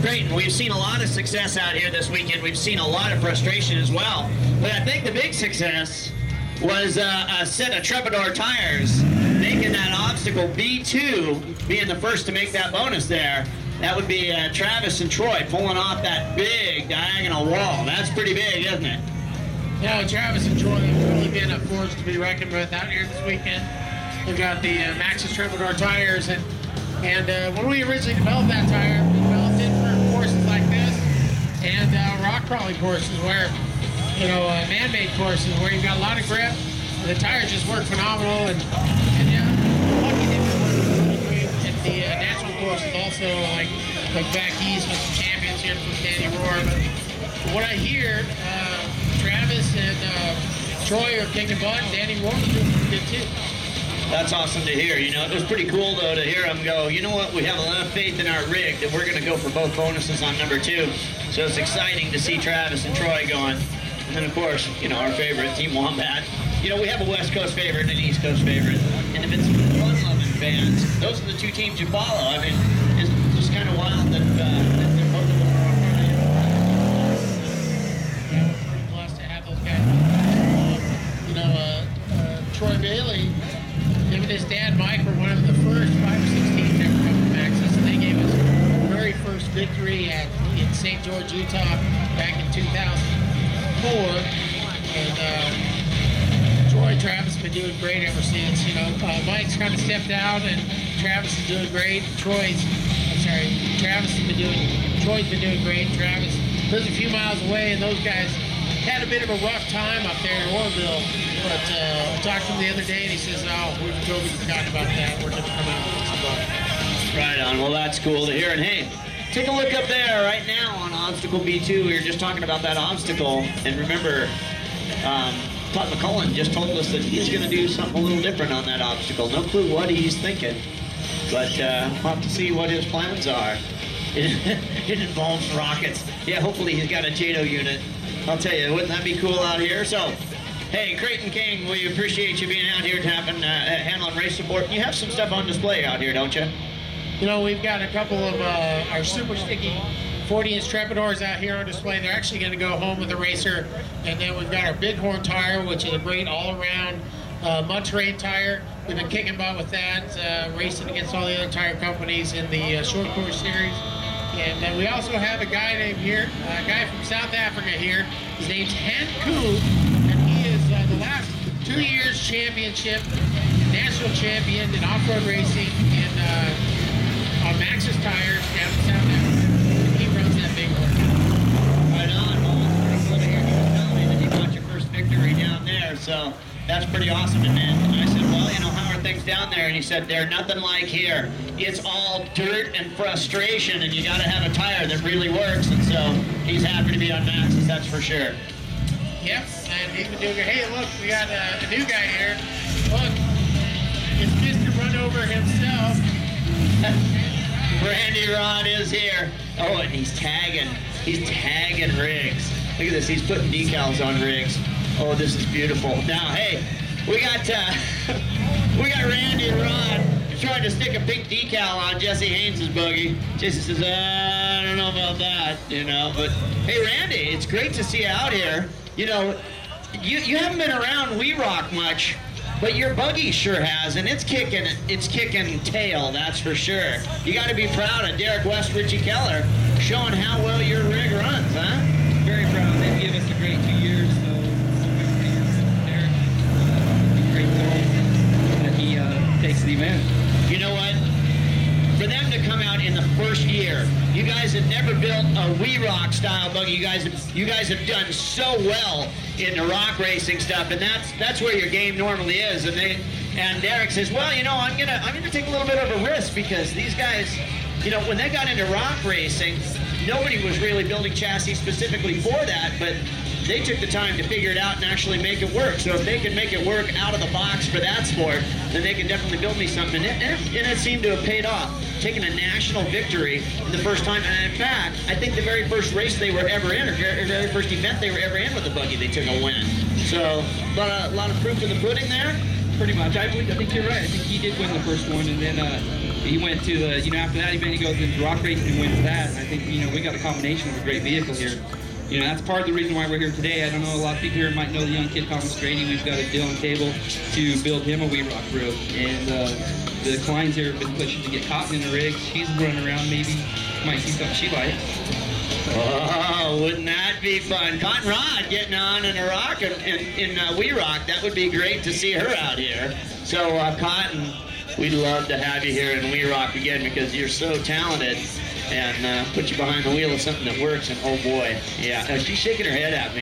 Great, and we've seen a lot of success out here this weekend. We've seen a lot of frustration as well. But I think the big success was a set of Troubadour tires, making that obstacle B2, being the first to make that bonus there. That would be Travis and Troy pulling off that big diagonal wall. That's pretty big, isn't it? Yeah, Travis and Troy have really been a force to be reckoned with out here this weekend. We've got the Maxxis Troubadour tires, and when we originally developed that tire, we developed it for courses like this and rock crawling courses where, you know, man-made courses where you've got a lot of grip. And the tires just work phenomenal, and yeah, lucky they've been working really great at the natural courses also, like back east with some championships with Danny Rohr. But what I hear, Travis and Troy are kicking butt, and Danny Rohr is doing pretty good too. That's awesome to hear. You know, it was pretty cool, though, to hear them go, you know what, we have a lot of faith in our rig that we're going to go for both bonuses on number 2. So it's exciting to see Travis and Troy going. And then, of course, you know, our favorite, Team Wombat. You know, we have a West Coast favorite and an East Coast favorite. And if it's fun-loving fans, those are the 2 teams you follow. I mean, it's just kind of wild that they're both of them are on Friday. Yeah, we're pretty blessed to have those guys. You know, Troy Bailey, him and his dad Mike were one of the first 5 or 6 teams that ever come to Maxxis, and they gave us our very first victory in St. George, Utah, back in 2004. And Troy, Travis have been doing great ever since. You know, Mike's kind of stepped out, and Travis is doing great. Troy's been doing great. Travis lives a few miles away, and those guys had a bit of a rough time up there in Orville. But I talked to him the other day, and he says, "Oh, we've totally forgotten about that. We're going to come out with some bucks." Right on. Well, that's cool to hear. And hey, take a look up there right now on Obstacle B2. We were just talking about that obstacle. And remember, Todd McCullen just told us that he's going to do something a little different on that obstacle. No clue what he's thinking, but we'll have to see what his plans are. It involves rockets. Yeah, hopefully he's got a JATO unit. I'll tell you, wouldn't that be cool out here? So, hey, Creighton King, we appreciate you being out here handling race support. You have some stuff on display out here, don't you? You know, we've got a couple of our super sticky 40-inch Troubadours out here on display. They're actually going to go home with the racer. And then we've got our Bighorn tire, which is a great all-around mud terrain tire. We've been kicking butt with that, racing against all the other tire companies in the short course series. And we also have a guy named here, a guy from South Africa here. His name's Han Koo, and he is the last 2 years championship, national champion in off-road racing on Maxxis tires down in South Africa. And he runs that big one. Right on. Well, it's pretty good to hear you tell me that you got your first victory down there. So that's pretty awesome. And I said, well, you know, how are things down there? And he said, they're nothing like here. It's all dirt and frustration, and you got to have a tire that really works. And so he's happy to be on Maxxis, that's for sure. Yep, and he's been doing good. Hey, look, we got a new guy here. Look, it's Mr. Run Over himself. Randy Rod is here. Oh, and he's tagging rigs. Look at this, he's putting decals on rigs. Oh, this is beautiful. Now, hey, we got Randy Rod trying to stick a pink decal on Jesse Haynes' buggy. Jesse says, I don't know about that, you know. But hey, Randy, it's great to see you out here. You know, you haven't been around We Rock much, but your buggy sure has, and it's kicking tail, that's for sure. You got to be proud of Derek West, Richie Keller, showing how well your rig runs, huh? Very proud. They've given us a great 2 years, so Derek, great that he takes the event. You know what? For them to come out in the first year, you guys had never built a We Rock style buggy. You guys have done so well in the rock racing stuff, and that's where your game normally is. And Derek says, well, you know, I'm gonna take a little bit of a risk because these guys, you know, when they got into rock racing, nobody was really building chassis specifically for that, but they took the time to figure it out and actually make it work. So if they can make it work out of the box for that sport, then they can definitely build me something. And it seemed to have paid off, taking a national victory the first time. And in fact, I think the very first race they were ever in, or the very first event they were ever in with the buggy, they took a win. So a lot of proof in the pudding there. Pretty much. I think you're right. I think he did win the first one, and then he went to the, you know, after that event, he goes into rock racing and wins that. And I think, you know, we got a combination of a great vehicle here. You know, that's part of the reason why we're here today. I don't know, a lot of people here might know the young kid Thomas Grady. We've got a deal on the table to build him a wee rock road. And the Kleins here have been pushing to get Cotton in the rig. She's running around, maybe might see something she likes. Oh, wouldn't that be fun? Cotton Rod getting on in a rock in Wee Rock. That would be great to see her out here. So, Cotton, we'd love to have you here in Wee Rock again because you're so talented, and put you behind the wheel of something that works. And oh boy, yeah, she's shaking her head at me.